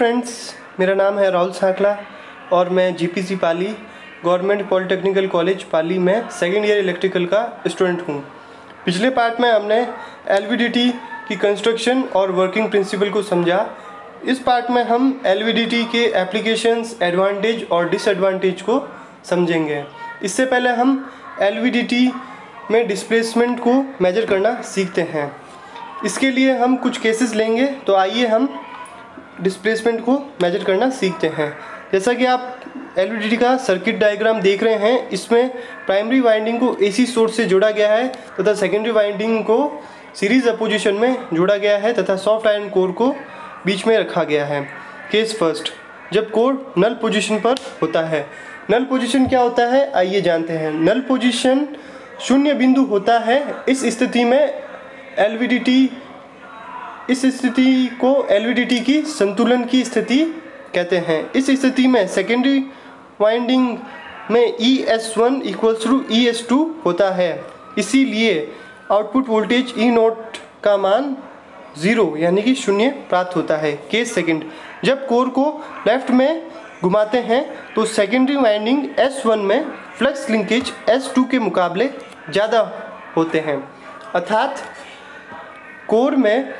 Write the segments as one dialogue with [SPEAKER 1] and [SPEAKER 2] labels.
[SPEAKER 1] Friends, मेरा नाम है राहुल सांकला और मैं जीपीसी पाली गवर्नमेंट पॉलिटेक्निकल कॉलेज पाली में सेकेंड ईयर इलेक्ट्रिकल का स्टूडेंट हूँ। पिछले पार्ट में हमने एलवीडीटी की कंस्ट्रक्शन और वर्किंग प्रिंसिपल को समझा। इस पार्ट में हम एलवीडीटी के एप्लीकेशंस, एडवांटेज और डिसएडवांटेज को समझेंगे। इससे पहले हम एलवीडीटी में डिस्प्लेसमेंट को मेजर करना सीखते हैं। इसके लिए हम कुछ केसेस लेंगे, तो आइए हम डिस्प्लेसमेंट को मेजर करना सीखते हैं। जैसा कि आप एलवीडीटी का सर्किट डायग्राम देख रहे हैं, इसमें प्राइमरी वाइंडिंग को एसी सोर्स से जोड़ा गया है तथा सेकेंडरी वाइंडिंग को सीरीज अपोजिशन में जोड़ा गया है तथा सॉफ्ट आयरन कोर को बीच में रखा गया है। केस फर्स्ट, जब कोर नल पोजीशन पर होता है। नल पोजीशन क्या होता है, आइए जानते हैं। नल पोजीशन शून्य बिंदु होता है। इस स्थिति को एलवीडीटी की संतुलन की स्थिति कहते हैं। इस स्थिति में सेकेंडरी वाइंडिंग में ES1 = ES2 होता है। इसीलिए आउटपुट वोल्टेज E0 का मान 0 यानी कि 0 प्राप्त होता है। केस सेकंड, जब कोर को लेफ्ट में घुमाते हैं तो सेकेंडरी वाइंडिंग S1 में फ्लक्स लिंकेज S2 के मुकाबले ज़्यादा होते हैं। अर्थात कोर में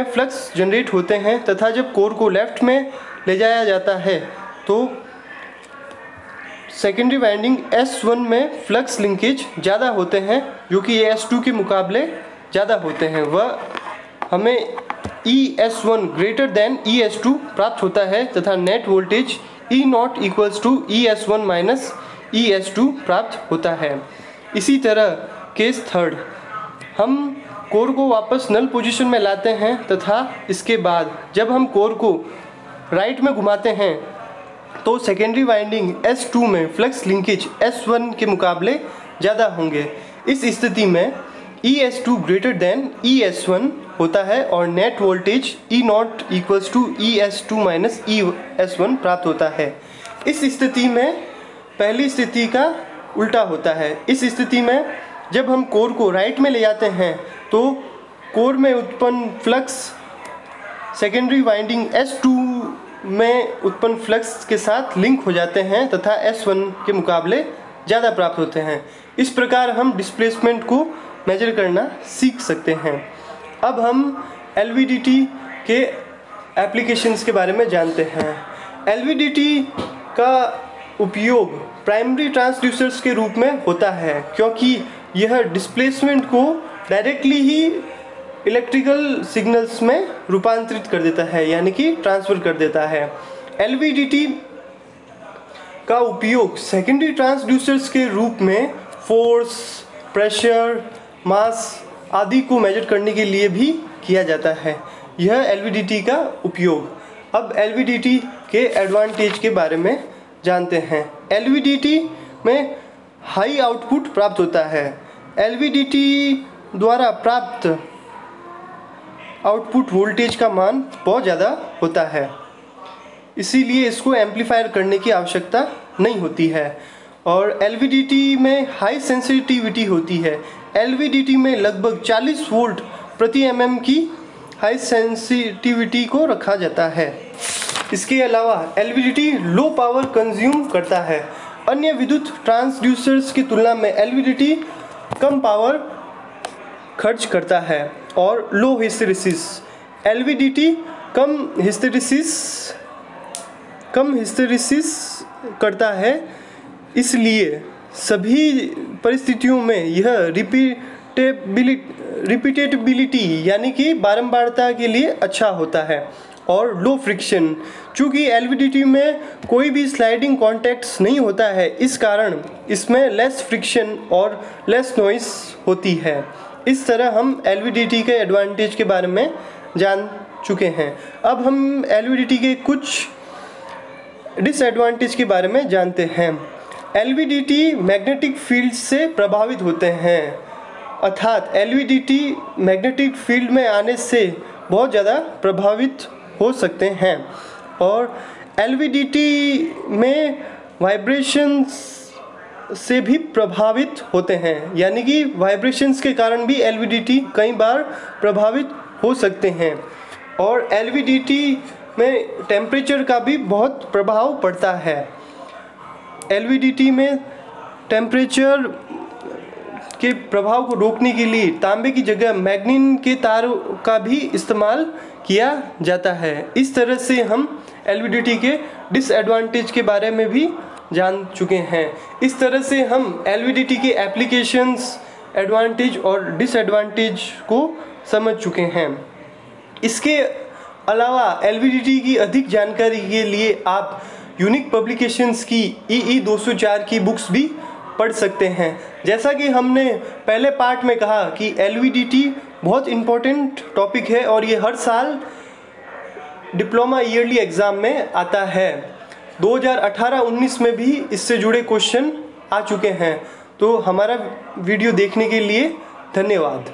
[SPEAKER 1] फ्लक्स जनरेट होते हैं तथा जब कोर को लेफ्ट में ले जाया जाता है तो सेकेंडरी वाइंडिंग S1 में फ्लक्स लिंकेज ज़्यादा होते हैं, जो कि S2 के मुकाबले ज़्यादा होते हैं। वह हमें ES1 > ES2 प्राप्त होता है तथा net voltage E0 = ES1 - ES2 प्राप्त होता है। इसी तरह केस थर्ड, हम कोर को वापस नल पोजीशन में लाते हैं तथा इसके बाद जब हम कोर को राइट में घुमाते हैं तो सेकेंडरी वाइंडिंग S2 में फ्लक्स लिंकेज S1 के मुकाबले ज़्यादा होंगे। इस स्थिति में ES2 > ES1 होता है और net voltage E0 = ES2 - ES1 प्राप्त होता है। इस स्थिति में पहली स्थिति का उल्टा होता है। इस स्थिति में जब हम कोर को राइट में ले जाते हैं तो कोर में उत्पन्न फ्लक्स सेकेंडरी वाइंडिंग S2 में उत्पन्न फ्लक्स के साथ लिंक हो जाते हैं तथा S1 के मुकाबले ज़्यादा प्राप्त होते हैं। इस प्रकार हम डिस्प्लेसमेंट को मेजर करना सीख सकते हैं। अब हम एलवीडीटी के एप्लीकेशंस के बारे में जानते हैं। एलवीडीटी का उपयोग प्राइमरी ट्रांसड्यूसर्स के रूप में होता है, क्योंकि यह डिस्प्लेसमेंट को डायरेक्टली ही इलेक्ट्रिकल सिग्नल्स में रूपांतरित कर देता है, यानी कि ट्रांसफ़र कर देता है। एलवीडीटी का उपयोग सेकेंडरी ट्रांसड्यूसर्स के रूप में फोर्स, प्रेशर, मास आदि को मेजर करने के लिए भी किया जाता है। यह एलवीडीटी का उपयोग। अब एलवीडीटी के एडवांटेज के बारे में जानते हैं। एलवीडीटी में हाई आउटपुट प्राप्त होता है। एलवीडीटी द्वारा प्राप्त आउटपुट वोल्टेज का मान बहुत ज़्यादा होता है, इसीलिए इसको एम्पलीफायर करने की आवश्यकता नहीं होती है। और एलवीडीटी में हाई सेंसिटिविटी होती है। एलवीडीटी में लगभग 40 वोल्ट प्रति mm की हाई सेंसिटिविटी को रखा जाता है। इसके अलावा एलवीडीटी लो पावर कंज्यूम करता है। अन्य विद्युत ट्रांसड्यूसर्स की तुलना में एलवीडीटी कम पावर खर्च करता है और लो हिस्टैरिसीस। एलवीडीटी कम हिस्टैरिसीस करता है, इसलिए सभी परिस्थितियों में यह रिपीटेबिलिटी यानी कि बारंबारता के लिए अच्छा होता है। और लो फ्रिक्शन, चूँकि एलवीडीटी में कोई भी स्लाइडिंग कॉन्टैक्ट्स नहीं होता है, इस कारण इसमें लेस फ्रिक्शन और लेस नॉइस होती है। इस तरह हम एलवीडीटी के एडवांटेज के बारे में जान चुके हैं। अब हम एलवीडीटी के कुछ डिसएडवांटेज के बारे में जानते हैं। एलवीडीटी मैग्नेटिक फील्ड से प्रभावित होते हैं, अर्थात एलवीडीटी मैग्नेटिक फील्ड में आने से बहुत ज़्यादा प्रभावित हो सकते हैं। और एलवीडीटी में वाइब्रेशंस से भी प्रभावित होते हैं, यानी कि वाइब्रेशंस के कारण भी एलवीडीटी कई बार प्रभावित हो सकते हैं। और LVDT में टेम्परेचर का भी बहुत प्रभाव पड़ता है। LVDT में टेम्परेचर के प्रभाव को रोकने के लिए तांबे की जगह मैग्नीन के तारों का भी इस्तेमाल किया जाता है। इस तरह से हम LVDT के डिसएडवांटेज के बारे में भी जान चुके हैं। इस तरह से हम LVDT के एप्लीकेशंस, एडवांटेज और डिसएडवांटेज को समझ चुके हैं। इसके अलावा LVDT की अधिक जानकारी के लिए आप यूनिक पब्लिकेशंस की EE 204 की बुक्स भी पढ़ सकते हैं। जैसा कि हमने पहले पार्ट में कहा कि LVDT बहुत इम्पोर्टेंट टॉपिक है और ये हर साल डिप्लोमा ईयरली एग्ज़ाम में आता है। 2018-19 में भी इससे जुड़े क्वेश्चन आ चुके हैं। तो हमारा वीडियो देखने के लिए धन्यवाद।